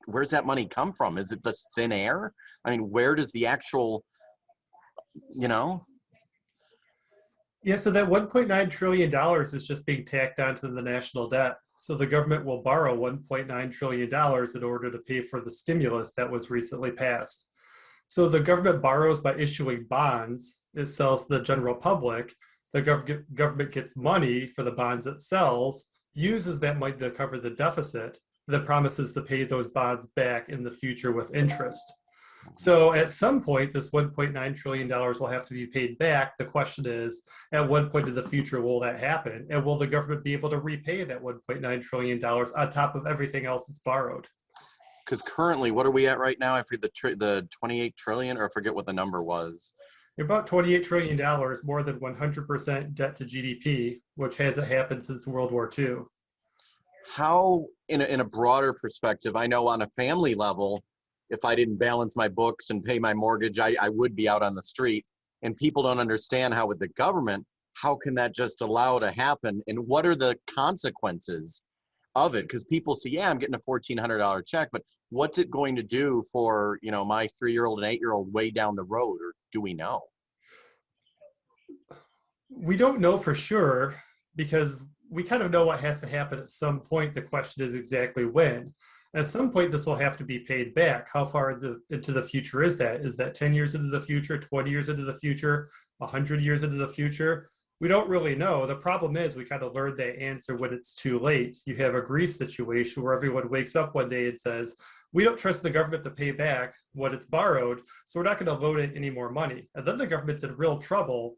where's that money come from? Is it this thin air? I mean, where does the actual, you know? Yeah, so that $1.9 trillion is just being tacked onto the national debt. So the government will borrow $1.9 trillion in order to pay for the stimulus that was recently passed. So the government borrows by issuing bonds. It sells to the general public. The government gets money for the bonds it sells, uses that money to cover the deficit, then promises to pay those bonds back in the future with interest. So at some point, this $1.9 trillion will have to be paid back. The question is, at what point in the future will that happen? And will the government be able to repay that $1.9 trillion on top of everything else it's borrowed? Because currently, what are we at right now? I forget the 28 trillion, or I forget what the number was. You're about $28 trillion, more than 100% debt to GDP, which hasn't happened since World War II. How, in a broader perspective, I know on a family level, if I didn't balance my books and pay my mortgage, I would be out on the street. And people don't understand how with the government, how can that just allow to happen? And what are the consequences of it? Because people say, yeah, I'm getting a $1,400 check, but what's it going to do for, you know, my 3-year-old and 8-year-old way down the road? Or do we know? We don't know for sure because we kind of know what has to happen at some point. The question is exactly when. At some point, this will have to be paid back. How far into the future is that? Is that 10 years into the future, 20 years into the future, 100 years into the future? We don't really know. The problem is we kind of learned that answer when it's too late. You have a Greece situation where everyone wakes up one day and says, we don't trust the government to pay back what it's borrowed, so we're not going to loan it any more money. And then the government's in real trouble,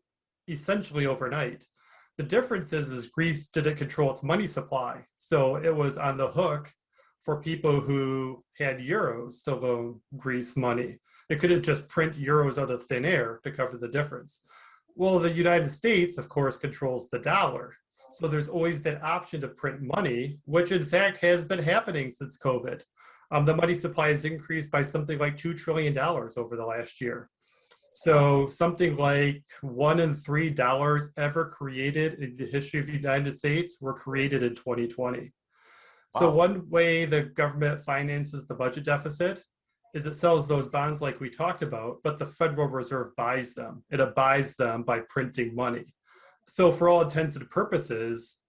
essentially overnight. The difference is Greece didn't control its money supply. So it was on the hook for people who had euros to loan Greece money. It couldn't just print euros out of thin air to cover the difference. Well, the United States, of course, controls the dollar. So there's always that option to print money, which in fact has been happening since COVID. The money supply has increased by something like $2 trillion over the last year. So something like $1 in $3 ever created in the history of the United States were created in 2020. So one way the government finances the budget deficit is it sells those bonds like we talked about, but the Federal Reserve buys them. It buys them by printing money. So for all intents and purposes,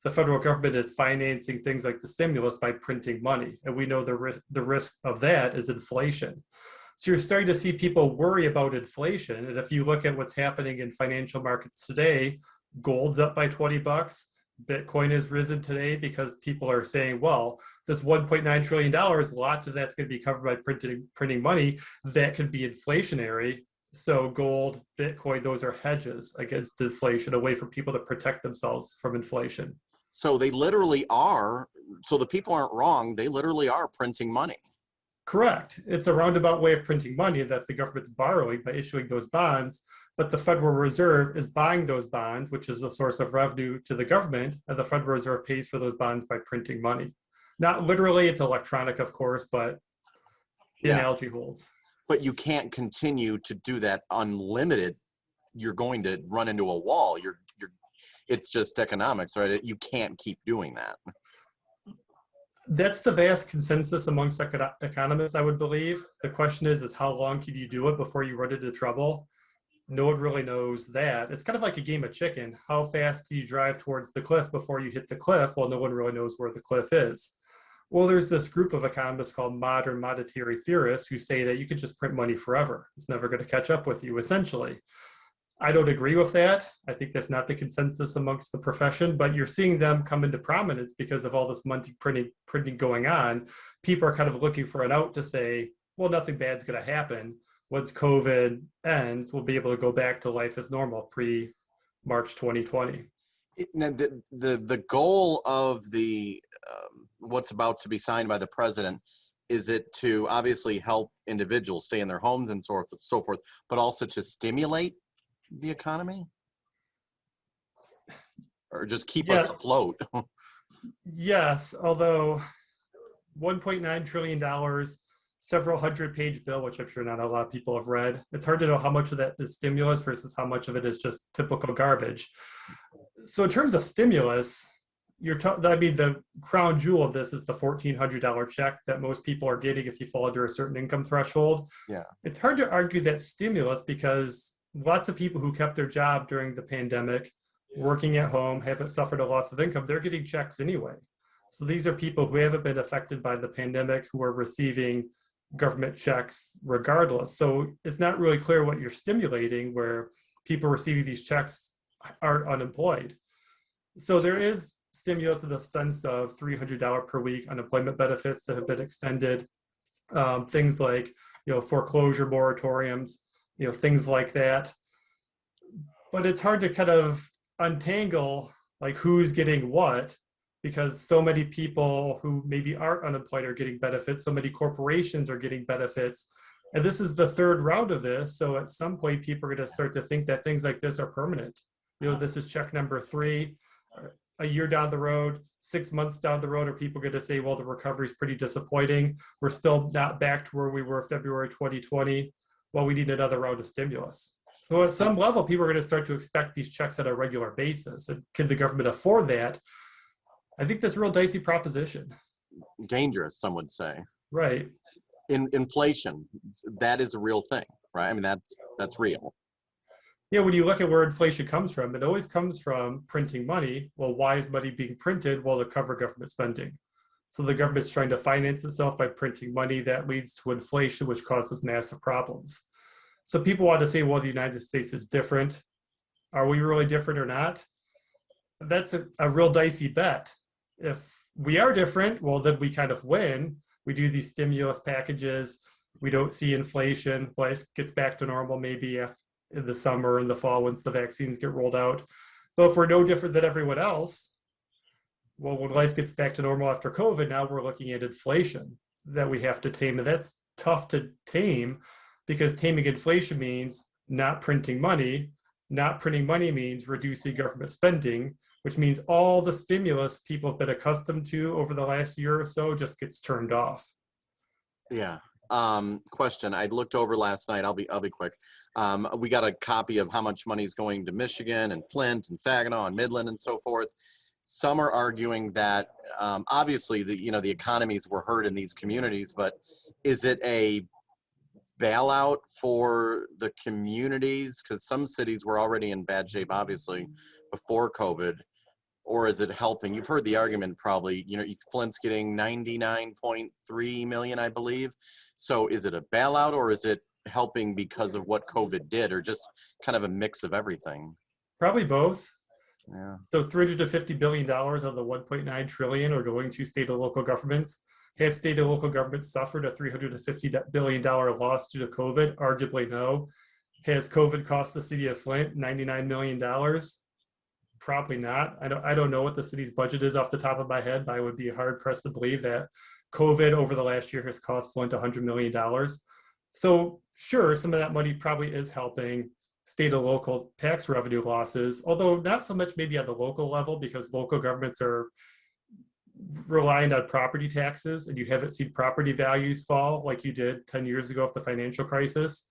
the federal government is financing things like the stimulus by printing money. And we know the risk of that is inflation. So you're starting to see people worry about inflation. And if you look at what's happening in financial markets today, gold's up by 20 bucks. Bitcoin has risen today because people are saying, well, this $1.9 trillion, a lot of that's going to be covered by printing money. That could be inflationary. So gold, Bitcoin, those are hedges against inflation, a way for people to protect themselves from inflation. So they literally are, so the people aren't wrong, they literally are printing money. Correct. It's a roundabout way of printing money that the government's borrowing by issuing those bonds, but the Federal Reserve is buying those bonds, which is a source of revenue to the government, and the Federal Reserve pays for those bonds by printing money. Not literally, it's electronic, of course, but the analogy holds. But you can't continue to do that unlimited. You're going to run into a wall. It's just economics, right? You can't keep doing that. That's the vast consensus amongst economists, I would believe. The question is how long can you do it before you run into trouble? No one really knows that. It's kind of like a game of chicken. How fast do you drive towards the cliff before you hit the cliff? Well, no one really knows where the cliff is. Well, there's this group of economists called modern monetary theorists who say that you could just print money forever. It's never going to catch up with you, essentially. I don't agree with that. I think that's not the consensus amongst the profession, but you're seeing them come into prominence because of all this money printing going on. People are kind of looking for an out to say, well, nothing bad's going to happen. Once COVID ends, we'll be able to go back to life as normal pre-March 2020. The goal of the what's about to be signed by the president, is it to obviously help individuals stay in their homes and so forth, but also to stimulate the economy? Or just keep us afloat? Yes, although $1.9 trillion, several 100-page bill, which I'm sure not a lot of people have read. It's hard to know how much of that is stimulus versus how much of it is just typical garbage. So in terms of stimulus, I mean, the crown jewel of this is the $1,400 check that most people are getting if you fall under a certain income threshold. Yeah. It's hard to argue that stimulus because lots of people who kept their job during the pandemic, working at home, haven't suffered a loss of income, they're getting checks anyway. So these are people who haven't been affected by the pandemic who are receiving government checks regardless. So it's not really clear what you're stimulating where people receiving these checks are unemployed. So there is stimulus in the sense of $300 per week unemployment benefits that have been extended, things like foreclosure moratoriums, things like that. But it's hard to kind of untangle like who's getting what, because so many people who maybe aren't unemployed are getting benefits, so many corporations are getting benefits. And this is the third round of this. So at some point, people are going to start to think that things like this are permanent. This is check number 3. A year down the road, 6 months down the road, are people going to say, well, the recovery is pretty disappointing. We're still not back to where we were February 2020. Well, we need another round of stimulus. So at some level, people are going to start to expect these checks on a regular basis. And can the government afford that? I think that's a real dicey proposition. Dangerous, some would say. Right. Inflation, that is a real thing, right? I mean, that's real. Yeah, when you look at where inflation comes from, it always comes from printing money. Well, why is money being printed? Well, to cover government spending. So the government's trying to finance itself by printing money. That leads to inflation, which causes massive problems. So people want to say, well, the United States is different. Are we really different or not? That's a real dicey bet. If we are different, well, then we kind of win. We do these stimulus packages. We don't see inflation. Life gets back to normal maybe in the summer and the fall once the vaccines get rolled out. But if we're no different than everyone else, well, when life gets back to normal after COVID, now we're looking at inflation that we have to tame. And that's tough to tame because taming inflation means not printing money. Not printing money means reducing government spending, which means all the stimulus people have been accustomed to over the last year or so just gets turned off. Yeah. Question. I looked over last night. I'll be quick. We got a copy of how much money is going to Michigan and Flint and Saginaw and Midland and so forth. Some are arguing that obviously the economies were hurt in these communities, but is it a bailout for the communities? Because some cities were already in bad shape, obviously, before COVID. Or is it helping? You've heard the argument probably, Flint's getting 99.3 million, I believe. So is it a bailout or is it helping because of what COVID did, or just kind of a mix of everything? Probably both. Yeah. So $350 billion of the $1.9 trillion are going to state and local governments. Have state and local governments suffered a $350 billion loss due to COVID? Arguably no. Has COVID cost the city of Flint $99 million? Probably not. I don't know what the city's budget is off the top of my head, but I would be hard pressed to believe that COVID over the last year has cost Flint $100 million. So sure, some of that money probably is helping state and local tax revenue losses, although not so much maybe at the local level because local governments are reliant on property taxes and you haven't seen property values fall like you did 10 years ago of the financial crisis.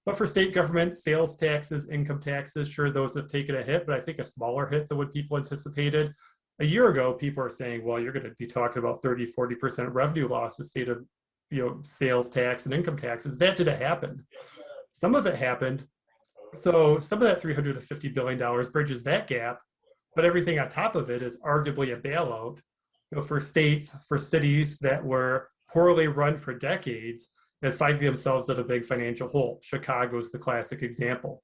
But for state governments, sales taxes, income taxes, sure, those have taken a hit, but I think a smaller hit than what people anticipated. A year ago, people are saying, well, you're going to be talking about 30, 40% revenue loss in state of sales tax and income taxes. That didn't happen. Some of it happened. So some of that $350 billion bridges that gap, but everything on top of it is arguably a bailout for states, for cities that were poorly run for decades that find themselves in a big financial hole. Chicago is the classic example.